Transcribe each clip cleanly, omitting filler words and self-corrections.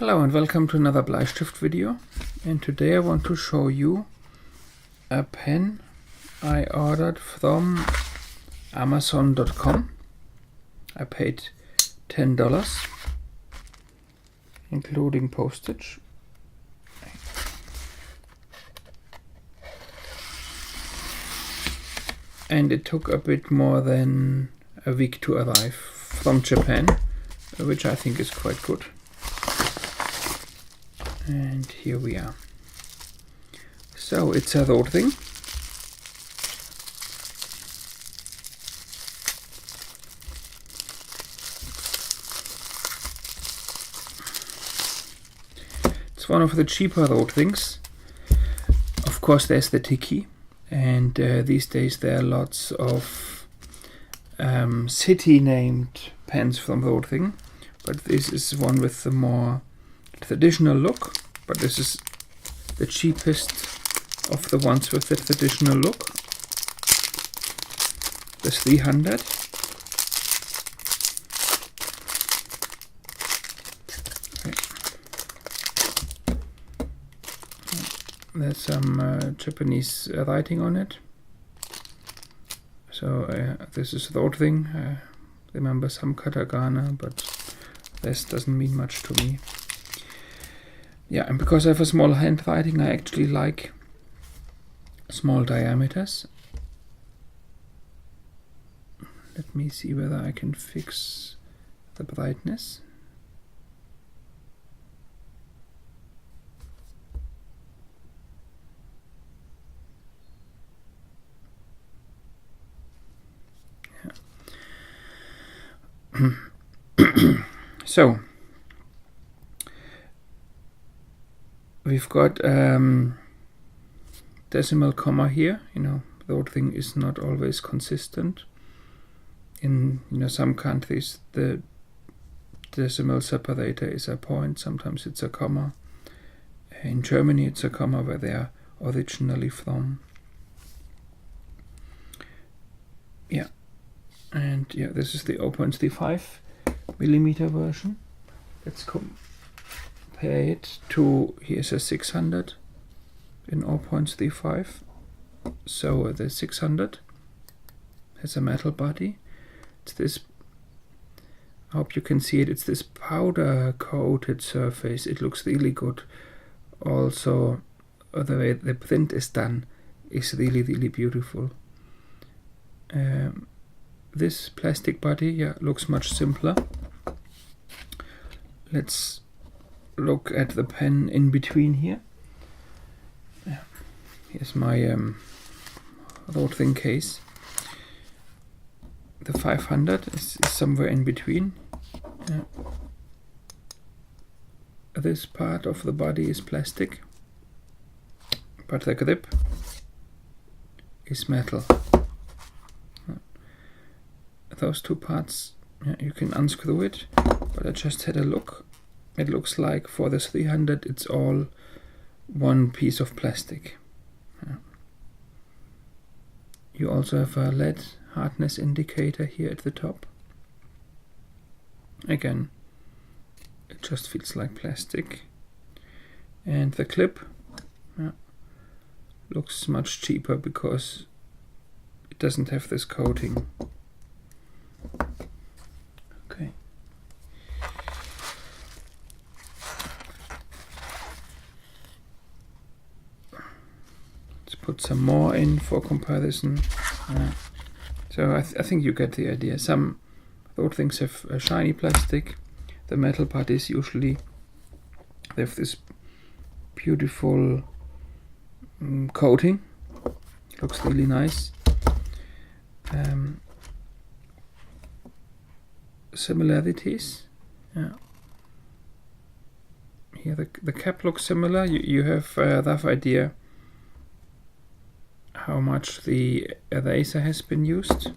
Hello and welcome to another Bleistift video, and today I want to show you a pen I ordered from Amazon.com. I paid $10 including postage. And it took a bit more than a week to arrive from Japan, which I think is quite good. And here we are. So it's a Rotring. It's one of the cheaper Rotrings. Of course there's the Tiki, and these days there are lots of city named pens from Rotring, but this is one with the more traditional look, but this is the cheapest of the ones with the traditional look. The 300. Okay. There's some Japanese writing on it. So this is Rotring. Remember some katakana, but this doesn't mean much to me. Yeah, and because I have a small handwriting, I actually like small diameters. Let me see whether I can fix the brightness. Yeah. So we've got decimal comma here. The whole thing is not always consistent. In some countries the decimal separator is a point, sometimes it's a comma. In Germany it's a comma where they are originally from. Yeah, and yeah, this is the 0.35mm version. Let's compare it to, here's a 600 in 0.35. So the 600 has a metal body. It's this, I hope you can see it, it's this powder coated surface. It looks really good. Also the way the print is done is really beautiful. This plastic body looks much simpler. Let's look at the pen in between here. Here's my Rotring case. The 500 is somewhere in between. This part of the body is plastic, but the grip is metal. Those two parts, you can unscrew it, but I just had a look. It looks like for the 300 it's all one piece of plastic. You also have a lead hardness indicator here at the top. Again, it just feels like plastic. And the clip looks much cheaper because it doesn't have this coating. Okay. Let's put some more in for comparison. So I think you get the idea. Some Rotrings have shiny plastic. The metal part is usually, they have this beautiful coating. Looks really nice. Similarities. Here the cap looks similar. You have a rough idea how much the eraser has been used.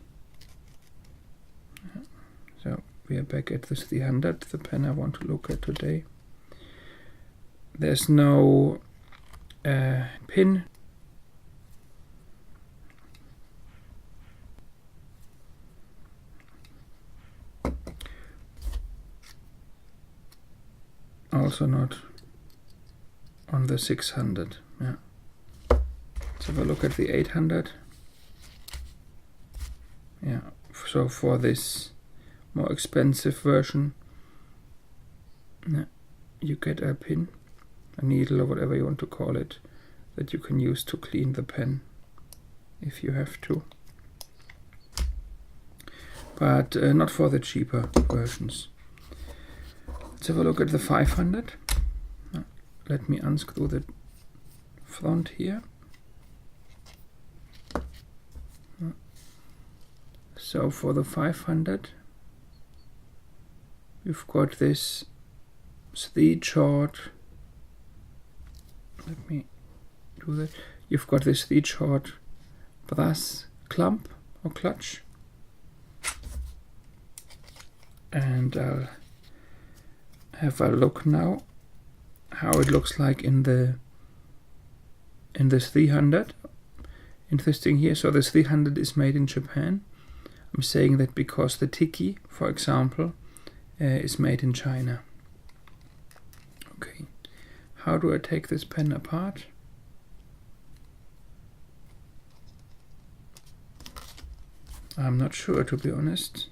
So we are back at this 300, the pen I want to look at today. There's no pin. also not on the 600. Yeah. Let's have a look at the 800. Yeah, so for this more expensive version, yeah, you get a pin, a needle, or whatever you want to call it, that you can use to clean the pen if you have to. But not for the cheaper versions. Let's have a look at the 500. Let me unscrew the front here. So for the 500, you've got this 3-chord. Let me do that. You've got this 3-chord brass clamp or clutch, and I'll have a look now how it looks like in the 300. Interesting here. So the 300 is made in Japan. I'm saying that because the Tiki, for example, is made in China. Okay, how do I take this pen apart? I'm not sure, to be honest.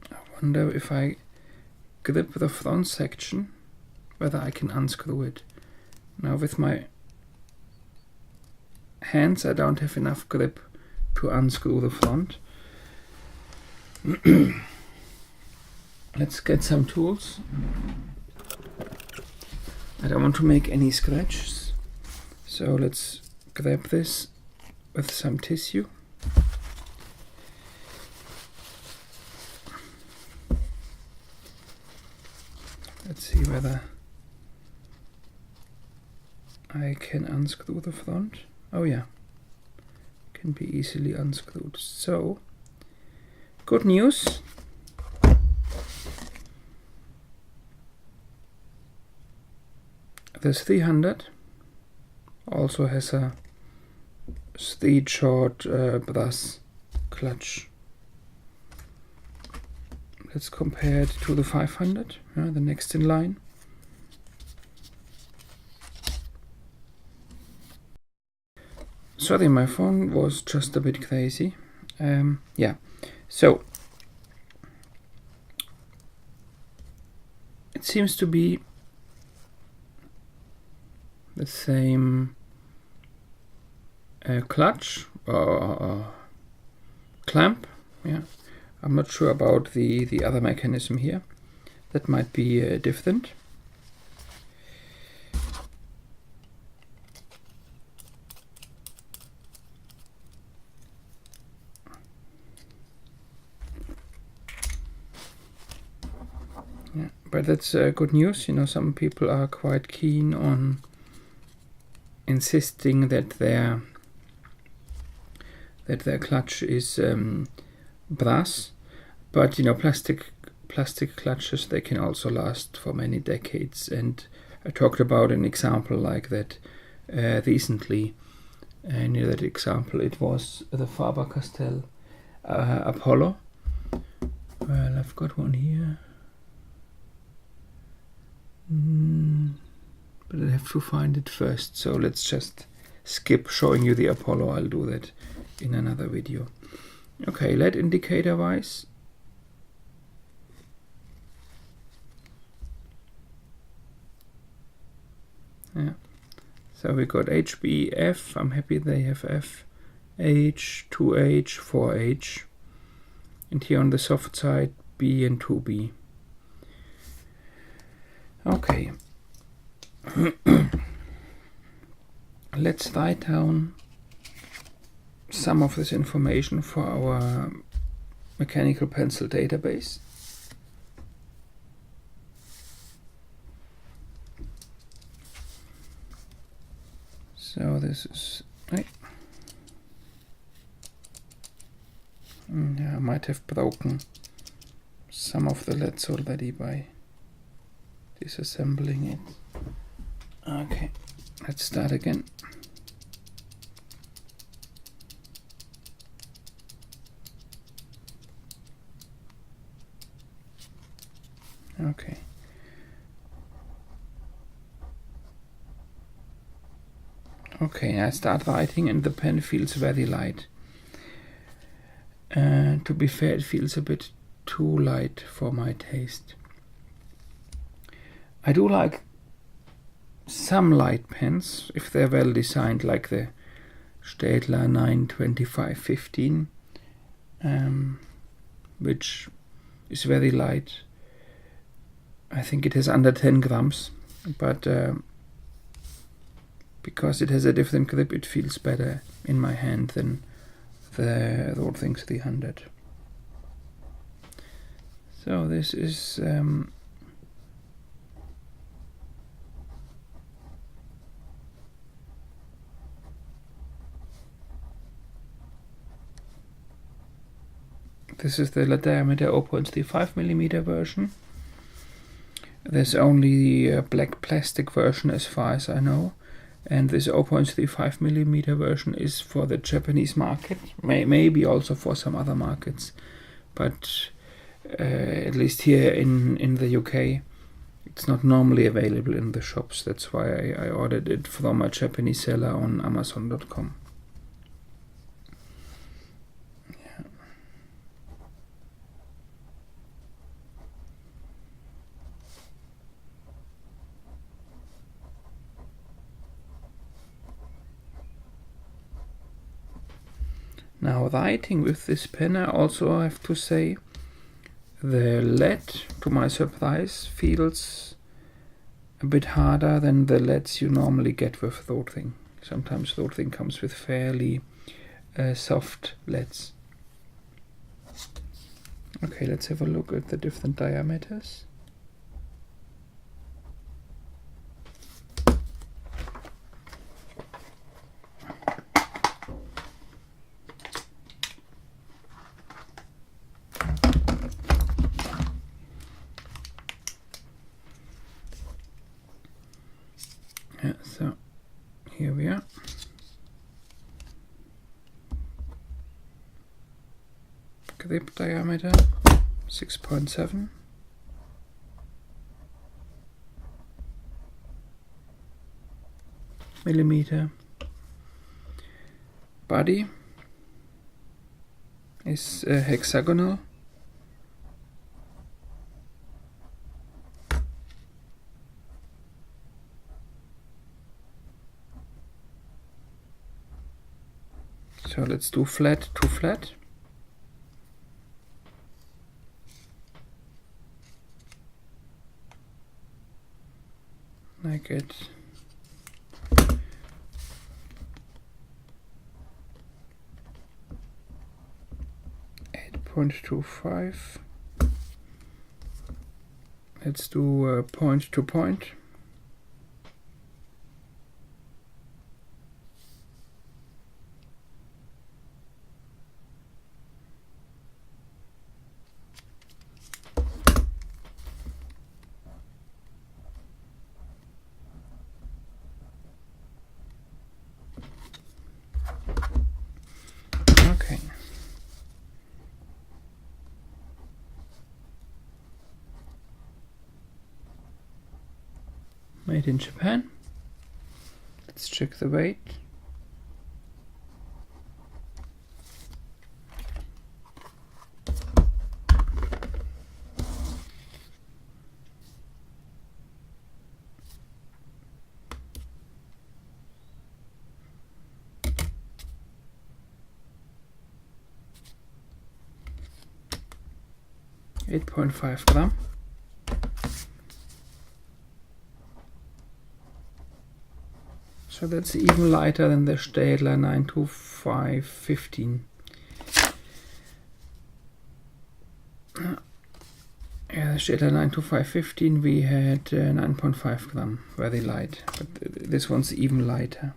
I wonder if I grip the front section, whether I can unscrew it. Now with my hands I don't have enough grip to unscrew the front. Let's get some tools. I don't want to make any scratches, so let's grab this with some tissue. Let's see whether I can unscrew the front. Oh yeah, can be easily unscrewed. So, good news. This 300 also has a 3-chord brass clutch. Let's compare it to the 500, the next in line. Sorry, my phone was just a bit crazy. Yeah, so it seems to be the same clutch or clamp. Yeah, I'm not sure about the other mechanism here. That might be different. Yeah, but that's good news. You know, some people are quite keen on insisting that their clutch is brass, but you know, plastic clutches, they can also last for many decades. And I talked about an example like that recently, and in that example it was the Faber-Castell Apollo. Well, I've got one here. But I have to find it first, so let's just skip showing you the Apollo. I'll do that in another video. Okay, LED indicator wise, yeah, so we got HB, F, I'm happy they have F, H, 2H, 4H, and here on the soft side B and 2B. Okay. Let's write down some of this information for our mechanical pencil database. So this is right. Yeah, I might have broken some of the LEDs already by disassembling it. Okay, let's start again. Okay. Okay, I start writing and the pen feels very light. To be fair, it feels a bit too light for my taste. I do like some light pens if they're well designed, like the Staedtler 92515, which is very light. I think it has under 10 grams, but because it has a different grip, it feels better in my hand than the Rotring 300. So this is this is the diameter 0.35mm version. There's only a black plastic version as far as I know, and this 0.35mm version is for the Japanese market, maybe also for some other markets, but at least here in the UK it's not normally available in the shops. That's why I ordered it from a Japanese seller on Amazon.com. Now, writing with this pen, I also have to say, the lead, to my surprise, feels a bit harder than the leads you normally get with Rotring. Sometimes Rotring comes with fairly soft leads. Okay, let's have a look at the different diameters. Yeah, so here we are. Grip diameter 6.7. millimeter. Body is hexagonal. So let's do flat to flat. I get 8.25. Let's do point to point. Okay. Made in Japan. Let's check the weight. .5 gram. So that's even lighter than the Staedtler 92515. Yeah, the Staedtler 92515 we had 9.5 gram, very light, but this one's even lighter.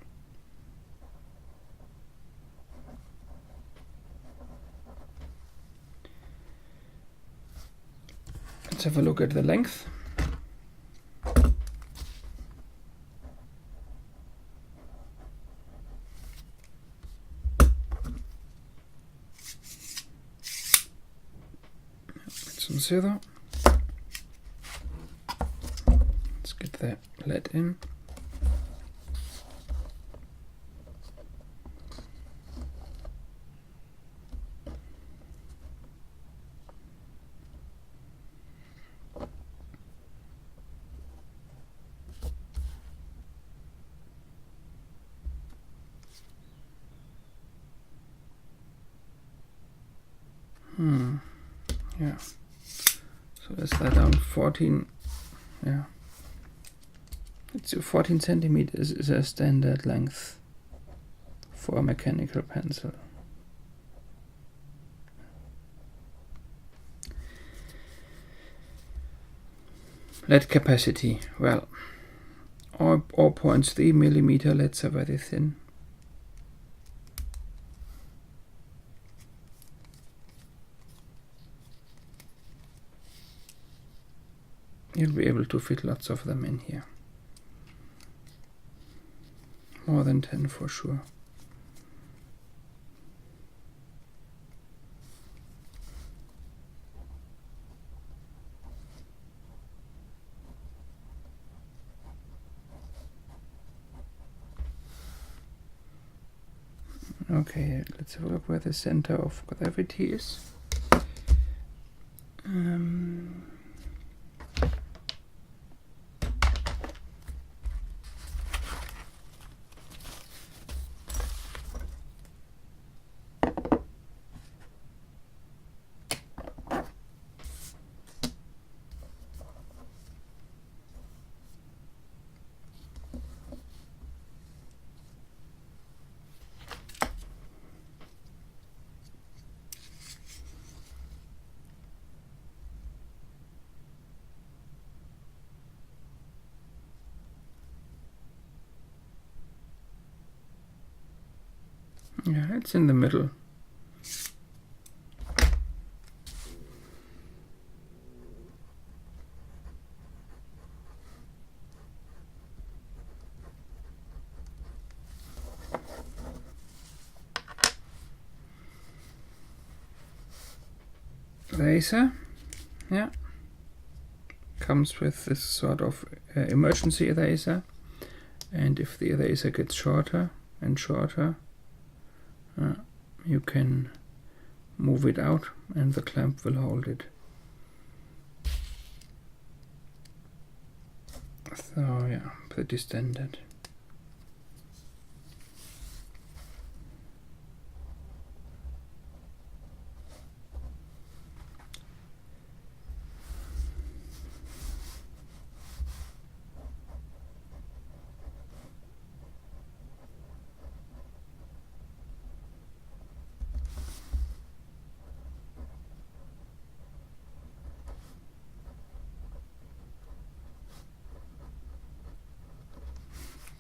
Let's have a look at the length. It's on 0. let in. Yeah. So let's let down 14. Yeah. It's 14 centimeters is a standard length for a mechanical pencil. Lead capacity. Well, 0.3 millimeter LEDs are very thin. You'll be able to fit lots of them in here. More than 10 for sure. Okay, let's have a look where the center of gravity is. Yeah, it's in the middle. Eraser, yeah, comes with this sort of emergency eraser, and if the eraser gets shorter and shorter, you can move it out and the clamp will hold it. So yeah, pretty standard.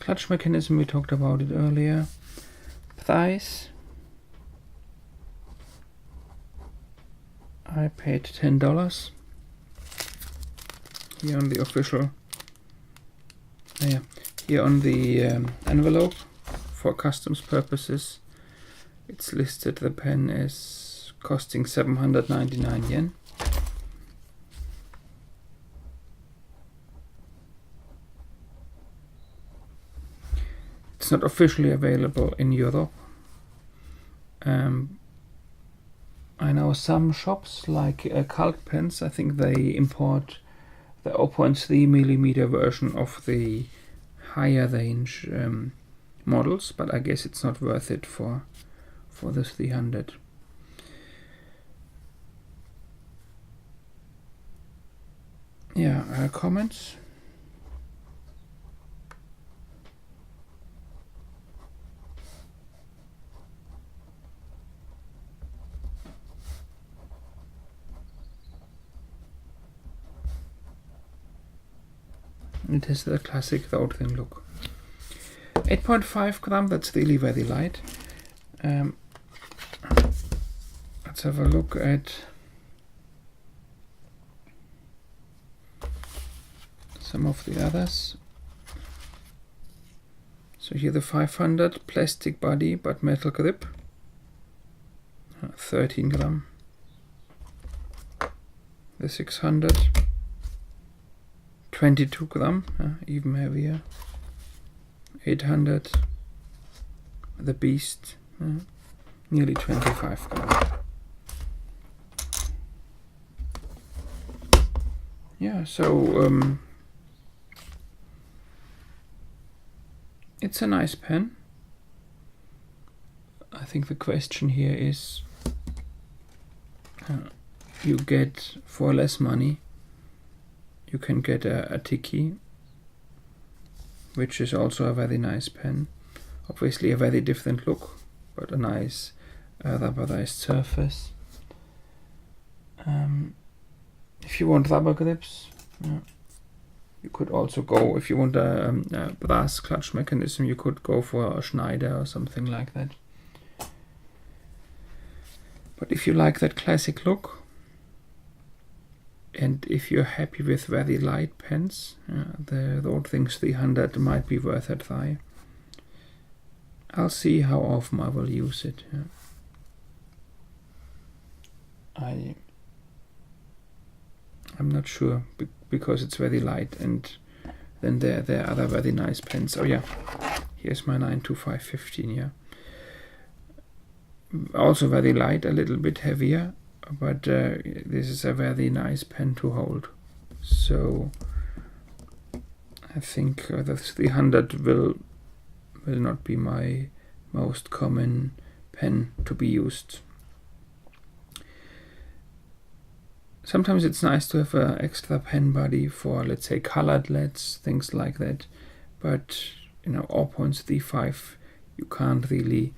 Clutch mechanism, we talked about it earlier. Price, I paid $10 here on the official, here on the envelope for customs purposes. It's listed, the pen is costing 799 yen. It's not officially available in Europe. I know some shops like Cult Pens, I think they import the 0.3 millimeter version of the higher range models, but I guess it's not worth it for the 300. Yeah, comments? It has the classic Rotring look. 8.5 gram, that's really very light. Let's have a look at some of the others. So here the 500, plastic body but metal grip, 13 gram. The 600, 22 gram, even heavier. 800, the Beast, nearly 25 gram. Yeah, so it's a nice pen. I think the question here is, you get for less money, you can get a Tiki, which is also a very nice pen. Obviously a very different look, but a nice rubberized surface. If you want rubber grips, you could also go, if you want a brass clutch mechanism, you could go for a Schneider or something like that. But if you like that classic look, and if you're happy with very light pens, the Rotring 300 might be worth a try. I'll see how often I will use it. I'm not sure, because it's very light, and then there are other very nice pens. Oh yeah, here's my 92515, yeah. Also very light, a little bit heavier, but this is a very nice pen to hold. So I think the 300 will not be my most common pen to be used. Sometimes it's nice to have an extra pen body for, let's say, colored LEDs, things like that. But 0.35, you can't really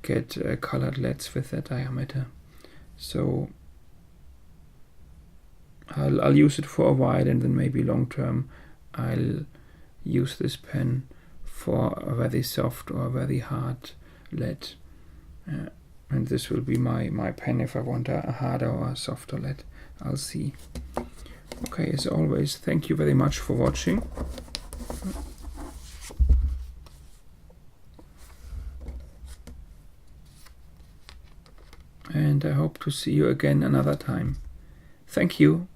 get colored LEDs with that diameter. So I'll use it for a while, and then maybe long term I'll use this pen for a very soft or a very hard LED. And this will be my pen if I want a harder or a softer LED. I'll see. Okay, as always, thank you very much for watching. And I hope to see you again another time. Thank you.